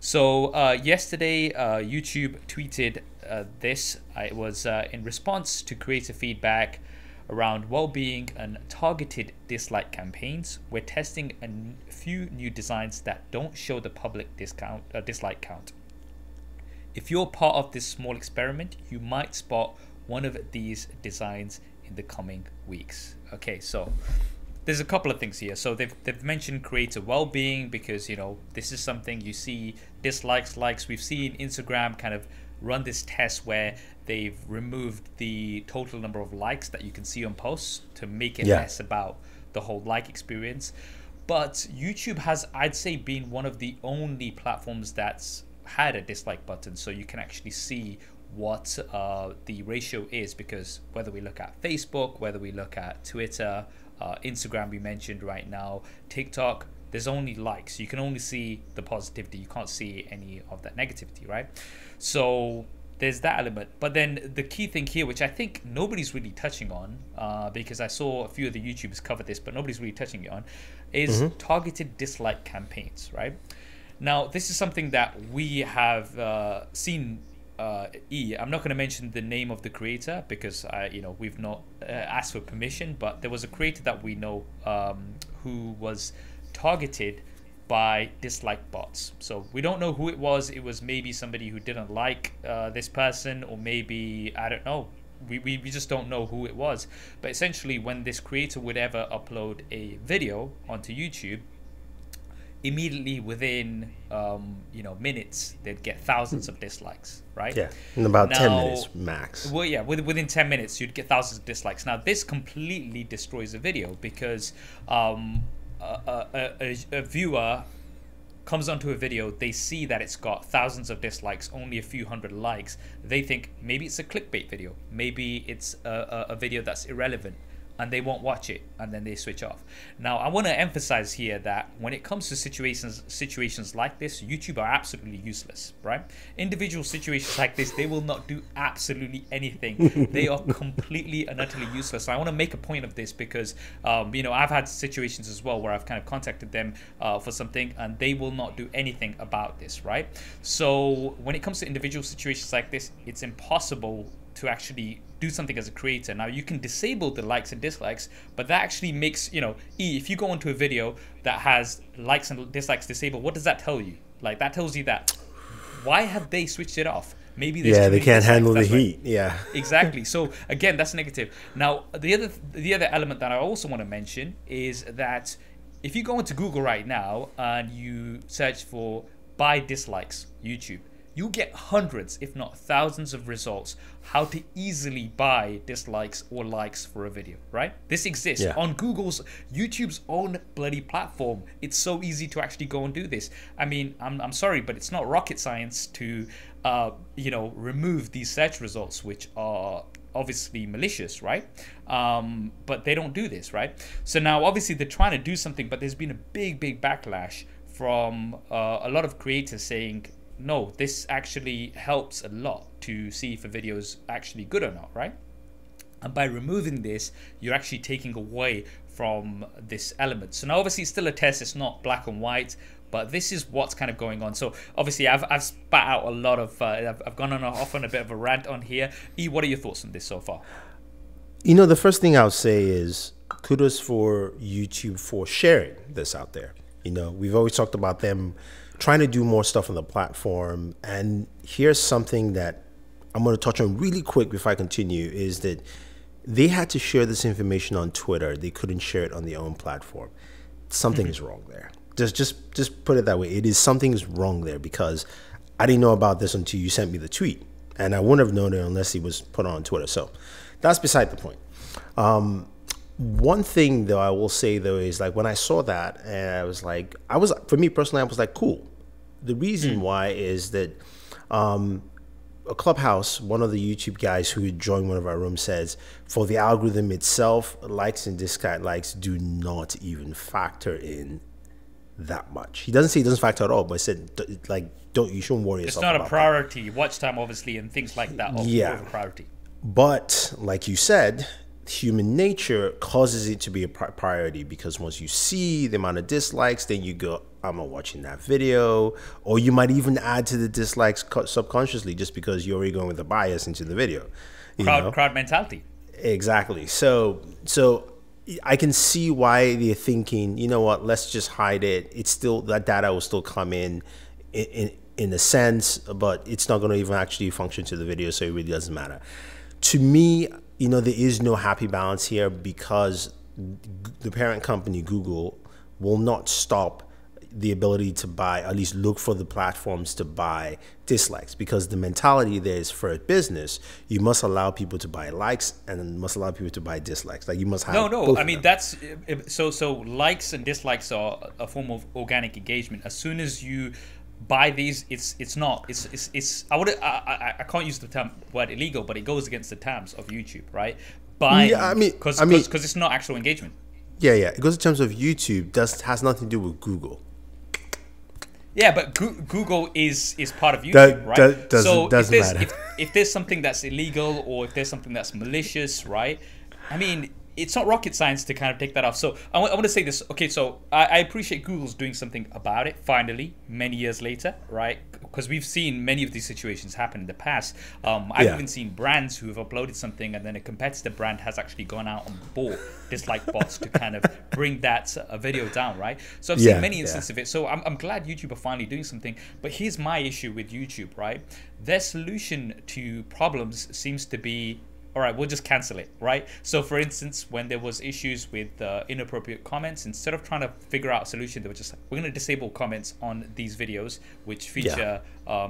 So yesterday, YouTube tweeted this. It was in response to creator feedback around well-being and targeted dislike campaigns. We're testing a few new designs that don't show the public dislike count. If you're part of this small experiment, you might spot one of these designs in the coming weeks. Okay, so there's a couple of things here. So they've mentioned creator well-being because, you know, this is something you see dislikes, likes. We've seen Instagram kind of run this test where they've removed the total number of likes that you can see on posts to make it less about the whole like experience. But YouTube has, I'd say, been one of the only platforms that's had a dislike button, so you can actually see what the ratio is, because whether we look at Facebook, whether we look at Twitter, Instagram we mentioned right now, TikTok, there's only likes. You can only see the positivity. You can't see any of that negativity, right? So there's that element. But then the key thing here, which I think nobody's really touching on, because I saw a few of the YouTubers cover this, but nobody's really touching it on, is targeted dislike campaigns, right? Now, this is something that we have seen. I'm not going to mention the name of the creator because we've not asked for permission, but there was a creator that we know who was targeted by dislike bots. So we don't know who it was. It was maybe somebody who didn't like this person, or maybe, I don't know. We just don't know who it was. But essentially, when this creator would ever upload a video onto YouTube, immediately within minutes they'd get thousands of dislikes, right? Yeah, in about 10 minutes max. Well, yeah, within 10 minutes you'd get thousands of dislikes. Now this completely destroys a video because a viewer comes onto a video, they see that it's got thousands of dislikes, only a few hundred likes, they think maybe it's a clickbait video, maybe it's a video that's irrelevant, and they won't watch it, and then they switch off. Now, I want to emphasize here that when it comes to situations like this, YouTube are absolutely useless, right? Individual situations like this, they will not do absolutely anything. They are completely and utterly useless. So I want to make a point of this because, I've had situations as well where I've kind of contacted them for something, and they will not do anything about this, right? So when it comes to individual situations like this, it's impossible to actually do something as a creator. Now you can disable the likes and dislikes, but that actually makes, if you go onto a video that has likes and dislikes disabled, what does that tell you? Like, that tells you that why have they switched it off? Maybe they can't handle the heat. Yeah, exactly. So again, that's negative. Now the other element that I also want to mention is that if you go into Google right now and you search for buy dislikes YouTube, you get hundreds, if not thousands of results how to easily buy dislikes or likes for a video, right? This exists on YouTube's own bloody platform. It's so easy to actually go and do this. I mean, I'm sorry, but it's not rocket science to, remove these search results, which are obviously malicious, right? But they don't do this, right? So now obviously they're trying to do something, but there's been a big backlash from a lot of creators saying, no, this actually helps a lot to see if a video is actually good or not, right? And by removing this, you're actually taking away from this element. So now obviously it's still a test, it's not black and white, but this is what's kind of going on. So obviously I've spat out a lot of, I've gone off on a bit of a rant on here. E, what are your thoughts on this so far? The first thing I would say is kudos for YouTube for sharing this out there. We've always talked about them trying to do more stuff on the platform. And here's something that I'm going to touch on really quick before I continue, is that they had to share this information on Twitter. They couldn't share it on their own platform. Something is wrong there. Just put it that way. It is something is wrong there, because I didn't know about this until you sent me the tweet. And I wouldn't have known it unless it was put on Twitter. So that's beside the point. One thing though I will say though is, like, when I saw that, and for me personally, I was like, cool. The reason why is that a Clubhouse, one of the YouTube guys who joined one of our rooms, says for the algorithm itself, likes and dislikes do not even factor in that much. He doesn't say it doesn't factor at all, but he said, like, you shouldn't worry yourself about it. It's not a priority. Watch time, obviously, and things like that are a priority. But like you said, human nature causes it to be a priority, because once you see the amount of dislikes, then you go, I'm not watching that video. Or you might even add to the dislikes subconsciously just because you're already going with a bias into the video. Crowd mentality. Exactly. So I can see why they're thinking, you know what, let's just hide it. It's still, that data will still come in a sense, but it's not going to even actually function to the video, so it really doesn't matter. To me, there is no happy balance here because the parent company, Google, will not stop the ability to buy, at least look for the platforms to buy dislikes, because the mentality there is, for a business, you must allow people to buy likes and must allow people to buy dislikes. Like, you must have no. I mean, that's so likes and dislikes are a form of organic engagement. As soon as you buy these, it's I can't use the word illegal, but it goes against the terms of YouTube, right? Buying, because it's not actual engagement. Yeah, it goes in terms of YouTube. Has nothing to do with Google. Yeah, but Google is part of YouTube, right? Doesn't matter. If there's something that's illegal or if there's something that's malicious, right? I mean, it's not rocket science to kind of take that off. So I want to say this. Okay, so I appreciate Google's doing something about it finally, many years later, right? Because we've seen many of these situations happen in the past. I've even seen brands who have uploaded something and then a competitor brand has actually gone out and bought dislike bots to kind of bring that video down, right? So I've seen many instances of it. So I'm glad YouTube are finally doing something. But here's my issue with YouTube, right? Their solution to problems seems to be, all right, we'll just cancel it, right? So for instance, when there was issues with inappropriate comments, instead of trying to figure out a solution, they were just like, we're going to disable comments on these videos which feature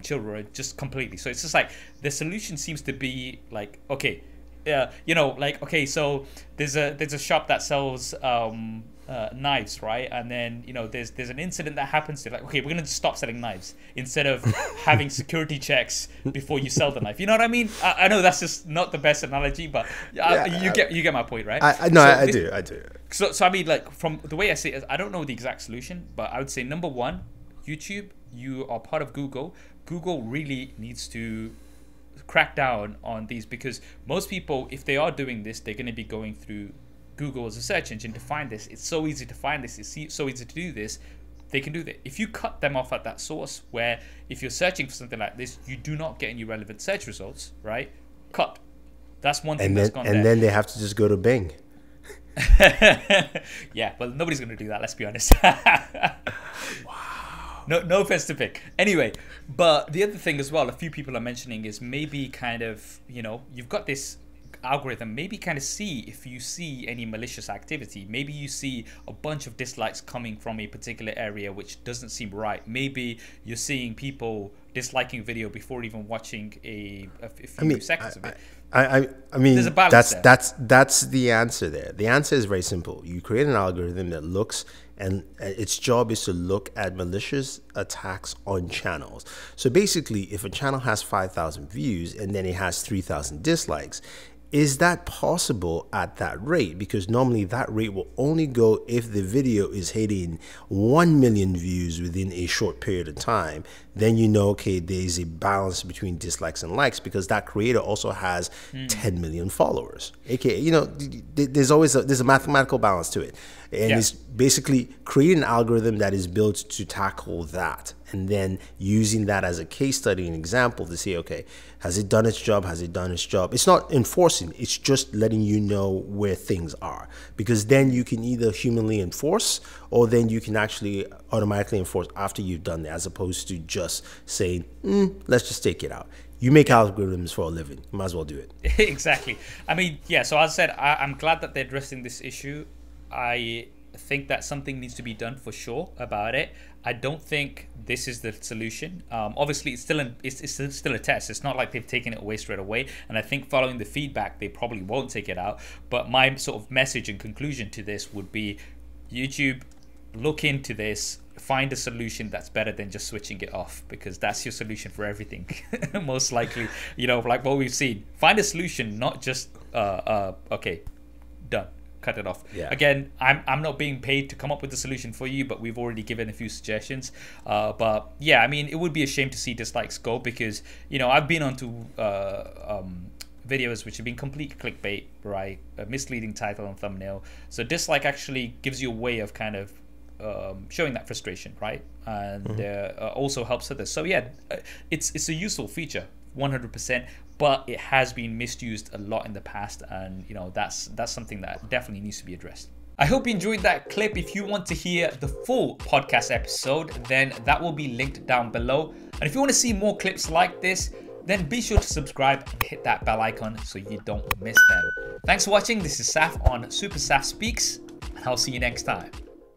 children, just completely. So it's just like the solution seems to be like, okay, okay, so there's a shop that sells knives, right? And then there's an incident that happens. They're like, okay, we're gonna stop selling knives instead of having security checks before you sell the knife. You know what I mean? I know that's just not the best analogy, but you get my point, right? I do. So I mean, like, from the way I see it, I don't know the exact solution, but I would say, number one, YouTube, you are part of Google. Google really needs to crack down on these, because most people, if they are doing this, they're going to be going through Google as a search engine to find this. It's so easy to find this. It's so easy to do this. They can do that. If you cut them off at that source, where if you're searching for something like this, you do not get any relevant search results, right? Cut. That's one thing that's gone there. And then they have to just go to Bing. Yeah, well, nobody's going to do that, let's be honest. Wow. No offense to pick. Anyway, but the other thing as well, a few people are mentioning, is maybe kind of, you've got this algorithm, maybe kind of see if you see any malicious activity. Maybe you see a bunch of dislikes coming from a particular area which doesn't seem right. Maybe you're seeing people disliking a video before even watching a few seconds of it. I mean, there's a balance that's the answer there. The answer is very simple. You create an algorithm that looks, and its job is to look at malicious attacks on channels. So basically, if a channel has 5,000 views and then it has 3,000 dislikes, is that possible at that rate? Because normally that rate will only go if the video is hitting 1 million views within a short period of time. Then okay, there's a balance between dislikes and likes, because that creator also has 10 million followers. AKA, there's always there's a mathematical balance to it. And it's basically creating an algorithm that is built to tackle that, and then using that as a case study and example to say, okay, has it done its job? Has it done its job? It's not enforcing, it's just letting you know where things are, because then you can either humanly enforce, or then you can actually automatically enforce after you've done it, as opposed to just saying, let's just take it out. You make algorithms for a living, you might as well do it. Exactly. I mean, so as I said, I'm glad that they're addressing this issue. I think that something needs to be done for sure about it. I don't think this is the solution. Obviously, it's still a test. It's not like they've taken it away straight away. And I think following the feedback, they probably won't take it out. But my sort of message and conclusion to this would be, YouTube, look into this. Find a solution that's better than just switching it off, because that's your solution for everything. Most likely, like what we've seen. Find a solution, not just okay, done. Cut it off. Again, I'm not being paid to come up with the solution for you, but we've already given a few suggestions. But yeah, I mean, it would be a shame to see dislikes go, because I've been onto videos which have been complete clickbait, right? A misleading title and thumbnail. So dislike actually gives you a way of kind of showing that frustration, right? And also helps others. So yeah, it's a useful feature, 100%. But it has been misused a lot in the past, and you know that's something that definitely needs to be addressed. I hope you enjoyed that clip. If you want to hear the full podcast episode, then that will be linked down below. And if you want to see more clips like this, then be sure to subscribe and hit that bell icon so you don't miss them. Thanks for watching. This is Saf on SuperSaf Speaks, and I'll see you next time.